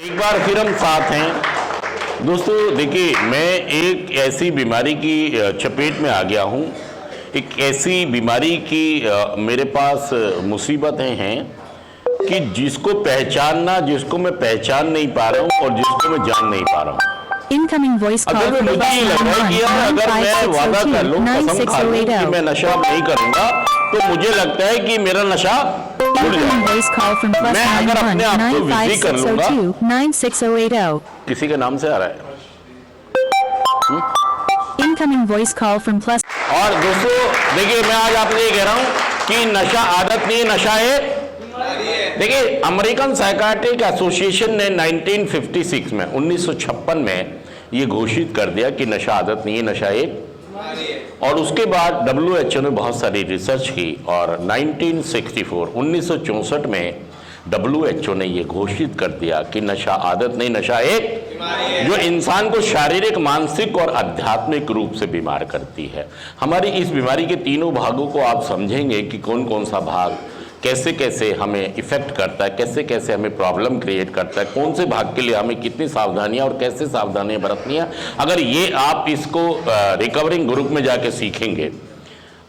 एक बार फिर हम साथ हैं दोस्तों। देखिए, मैं एक ऐसी बीमारी की चपेट में आ गया हूं, एक ऐसी बीमारी की मेरे पास मुसीबतें हैं कि जिसको पहचानना, जिसको मैं पहचान नहीं पा रहा हूं और जिसको मैं जान नहीं पा रहा हूं। Incoming voice call अगर from मुझे ये लग रहा है कि यार अगर मैं वादा कर लूं, कसम खा लूं कि मैं नशा नहीं करूंगा, तो मुझे लगता है कि मेरा नशा छूट जाएगा। मैं अगर अपने आप को बिजी कर लूंगा, 968080. किसी के नाम से आ रहा है। Incoming voice call from plus. और दोस्तों देखिए, मैं आज आपसे ये कह रहा हूं कि नशा आदत नहीं, नशा है। देखिए, अमेरिकन साइकियाट्रिक एसोसिएशन ने 1956 में 1956 में ये घोषित कर दिया कि नशा आदत नहीं है, नशा एक। और उसके बाद WHO ने बहुत सारी रिसर्च की और 1964 में WHO ने ये घोषित कर दिया कि नशा आदत नहीं, नशा एक, जो इंसान को शारीरिक, मानसिक और आध्यात्मिक रूप से बीमार करती है। हमारी इस बीमारी के तीनों भागों को आप समझेंगे कि कौन कौन सा भाग कैसे कैसे हमें इफेक्ट करता है, कैसे कैसे हमें प्रॉब्लम क्रिएट करता है, कौन से भाग के लिए हमें कितनी सावधानियां और कैसे सावधानियां बरतनी है। अगर ये आप इसको रिकवरिंग ग्रुप में जाके सीखेंगे,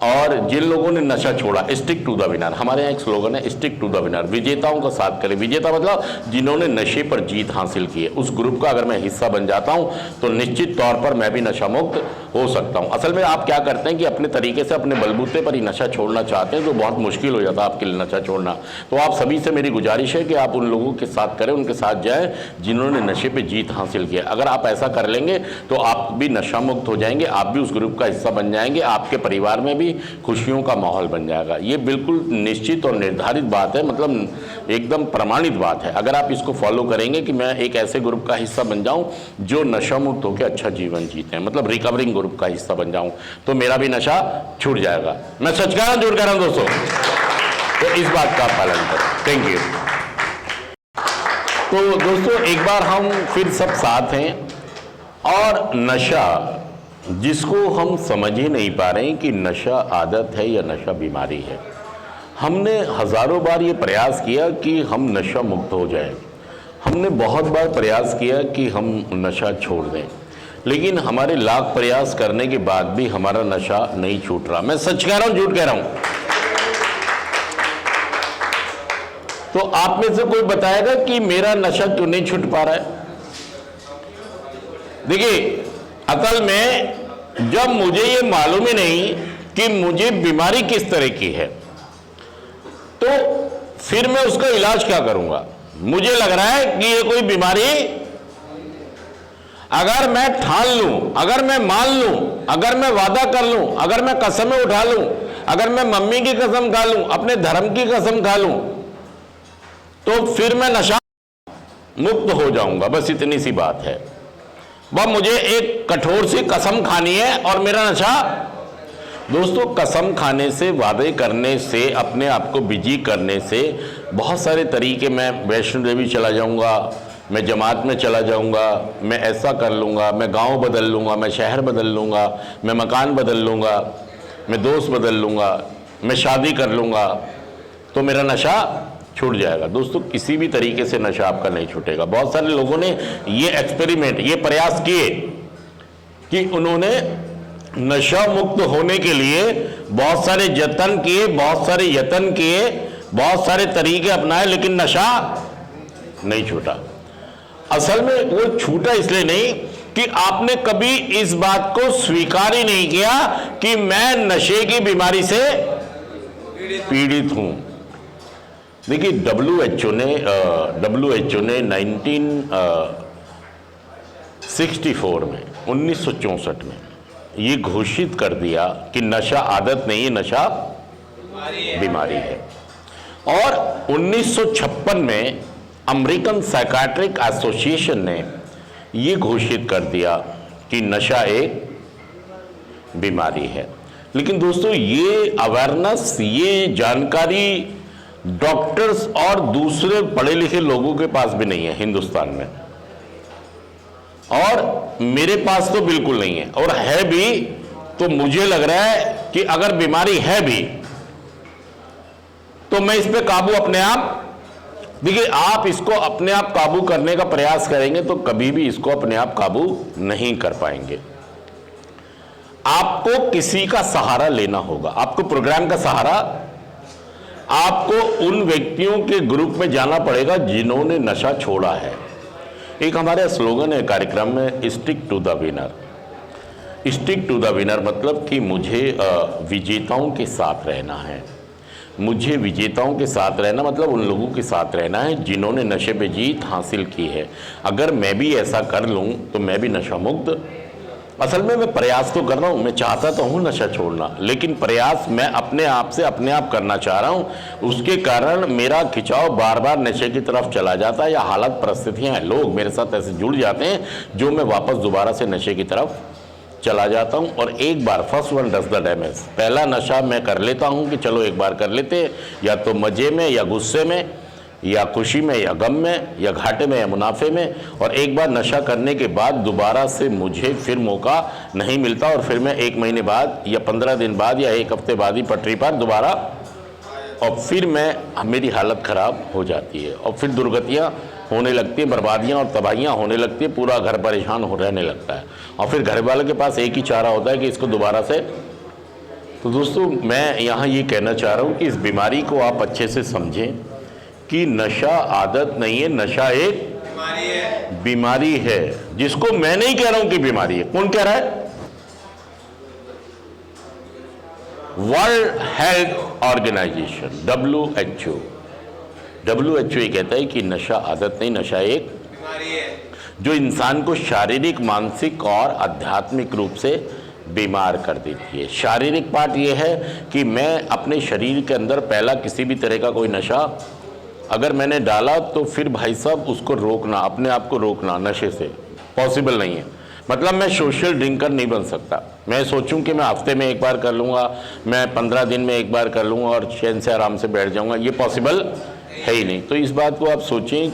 और जिन लोगों ने नशा छोड़ा, स्टिक टू द विनर, हमारे यहाँ एक स्लोगन है, स्टिक टू द विनर, विजेताओं का साथ करें। विजेता मतलब जिन्होंने नशे पर जीत हासिल की है, उस ग्रुप का अगर मैं हिस्सा बन जाता हूँ तो निश्चित तौर पर मैं भी नशा मुक्त हो सकता हूँ। असल में आप क्या करते हैं कि अपने तरीके से अपने बलबूते पर ही नशा छोड़ना चाहते हैं, तो बहुत मुश्किल हो जाता है आपके लिए नशा छोड़ना। तो आप सभी से मेरी गुजारिश है कि आप उन लोगों के साथ करें, उनके साथ जाएँ जिन्होंने नशे पर जीत हासिल किया। अगर आप ऐसा कर लेंगे तो आप भी नशा मुक्त हो जाएंगे, आप भी उस ग्रुप का हिस्सा बन जाएंगे, आपके परिवार में भी खुशियों का माहौल बन जाएगा। ये बिल्कुल निश्चित और निर्धारित बात है, मतलब एकदम प्रमाणित बात है। अगर आप इसको फॉलो करेंगे कि मैं एक ऐसे ग्रुप का हिस्सा बन जाऊं जो नशा मुक्त होकर अच्छा जीवन जीते हैं, मतलब रिकवरिंग ग्रुप का हिस्सा बन जाऊं, तो मेरा भी नशा छूट जाएगा। मैं सच कह रहा हूं, झूठ कह रहा हूं दोस्तों? तो इस बात का पालन करें। Thank you. तो दोस्तों एक बार हम फिर सब साथ हैं, और नशा जिसको हम समझ ही नहीं पा रहे हैं कि नशा आदत है या नशा बीमारी है। हमने हजारों बार ये प्रयास किया कि हम नशा मुक्त हो जाएं, हमने बहुत बार प्रयास किया कि हम नशा छोड़ दें, लेकिन हमारे लाख प्रयास करने के बाद भी हमारा नशा नहीं छूट रहा। मैं सच कह रहा हूं, झूठ कह रहा हूं? तो आप में से कोई बताएगा कि मेरा नशा क्यों नहीं छूट पा रहा है? देखिए, असल में जब मुझे ये मालूम ही नहीं कि मुझे बीमारी किस तरह की है, तो फिर मैं उसका इलाज क्या करूंगा? मुझे लग रहा है कि ये कोई बीमारी, अगर मैं ठान लूं, अगर मैं मान लूं, अगर मैं वादा कर लूं, अगर मैं कसमें उठा लूं, अगर मैं मम्मी की कसम खा लूं, अपने धर्म की कसम खा लूं, तो फिर मैं नशा मुक्त हो जाऊंगा। बस इतनी सी बात है। वह मुझे एक कठोर सी कसम खानी है और मेरा नशा। दोस्तों, कसम खाने से, वादे करने से, अपने आप को बिजी करने से बहुत सारे तरीके, मैं वैष्णो देवी चला जाऊंगा, मैं जमात में चला जाऊंगा, मैं ऐसा कर लूंगा, मैं गांव बदल लूंगा, मैं शहर बदल लूंगा, मैं मकान बदल लूंगा, मैं दोस्त बदल लूंगा, मैं शादी कर लूंगा, तो मेरा नशा छूट जाएगा। दोस्तों, किसी भी तरीके से नशा आपका नहीं छूटेगा। बहुत सारे लोगों ने ये एक्सपेरिमेंट, ये प्रयास किए कि उन्होंने नशा मुक्त होने के लिए बहुत सारे जतन किए, बहुत सारे यत्न किए, बहुत सारे तरीके अपनाए, लेकिन नशा नहीं छूटा। असल में वो छूटा इसलिए नहीं कि आपने कभी इस बात को स्वीकार ही नहीं किया कि मैं नशे की बीमारी से पीड़ित हूं। देखिए, WHO ने 1964 में, 1964 में ये घोषित कर दिया कि नशा आदत नहीं है, नशा बीमारी है। और 1956 में अमेरिकन साइकियाट्रिक एसोसिएशन ने ये घोषित कर दिया कि नशा एक बीमारी है। लेकिन दोस्तों, ये अवेयरनेस, ये जानकारी डॉक्टर्स और दूसरे पढ़े लिखे लोगों के पास भी नहीं है हिंदुस्तान में, और मेरे पास तो बिल्कुल नहीं है। और है भी तो मुझे लग रहा है कि अगर बीमारी है भी तो मैं इस पे काबू अपने आप देखिए, आप इसको अपने आप काबू करने का प्रयास करेंगे तो कभी भी इसको अपने आप काबू नहीं कर पाएंगे। आपको किसी का सहारा लेना होगा, आपको प्रोग्राम का सहारा, आपको उन व्यक्तियों के ग्रुप में जाना पड़ेगा जिन्होंने नशा छोड़ा है। एक हमारे स्लोगन है कार्यक्रम में, stick to the winner. Stick to the winner मतलब कि मुझे विजेताओं के साथ रहना है। मुझे विजेताओं के साथ रहना मतलब उन लोगों के साथ रहना है जिन्होंने नशे पे जीत हासिल की है। अगर मैं भी ऐसा कर लूँ तो मैं भी नशा मुक्त, असल में मैं प्रयास तो कर रहा हूँ, मैं चाहता तो हूँ नशा छोड़ना, लेकिन प्रयास मैं अपने आप से अपने आप करना चाह रहा हूँ। उसके कारण मेरा खिंचाव बार बार नशे की तरफ चला जाता है, या हालत परिस्थितियाँ हैं, लोग मेरे साथ ऐसे जुड़ जाते हैं जो मैं वापस दोबारा से नशे की तरफ चला जाता हूं। और एक बार first one does the damage, पहला नशा मैं कर लेता हूं कि चलो एक बार कर लेते, या तो मज़े में या गुस्से में या खुशी में या गम में या घाटे में या मुनाफे में, और एक बार नशा करने के बाद दोबारा से मुझे फिर मौका नहीं मिलता, और फिर मैं 1 महीने बाद या 15 दिन बाद या 1 हफ्ते बाद ही पटरी पर दोबारा, और फिर मेरी हालत ख़राब हो जाती है, और फिर दुर्गतियाँ होने लगती हैं, बर्बादियाँ और तबाहियाँ होने लगती है, पूरा घर परेशान हो रहने लगता है, और फिर घर वालों के पास एक ही चारा होता है कि इसको दोबारा से। तो दोस्तों, मैं यहाँ ये कहना चाह रहा हूँ कि इस बीमारी को आप अच्छे से समझें कि नशा आदत नहीं है, नशा एक बीमारी है, जिसको मैं नहीं कह रहा हूँ कि बीमारी है। कौन कह रहा है? वर्ल्ड हेल्थ ऑर्गेनाइजेशन, WHO ये कहता है कि नशा आदत नहीं, नशा एक बीमारी है जो इंसान को शारीरिक, मानसिक और आध्यात्मिक रूप से बीमार कर देती है। शारीरिक पार्ट ये है कि मैं अपने शरीर के अंदर पहला किसी भी तरह का कोई नशा अगर मैंने डाला तो फिर भाई साहब उसको रोकना, अपने आप को रोकना नशे से पॉसिबल नहीं है। मतलब मैं सोशल ड्रिंकर नहीं बन सकता। मैं सोचूं कि मैं हफ्ते में एक बार कर लूँगा, मैं 15 दिन में एक बार कर लूँगा और चैन से आराम से बैठ जाऊँगा, ये पॉसिबल है ही नहीं। तो इस बात को आप सोचें।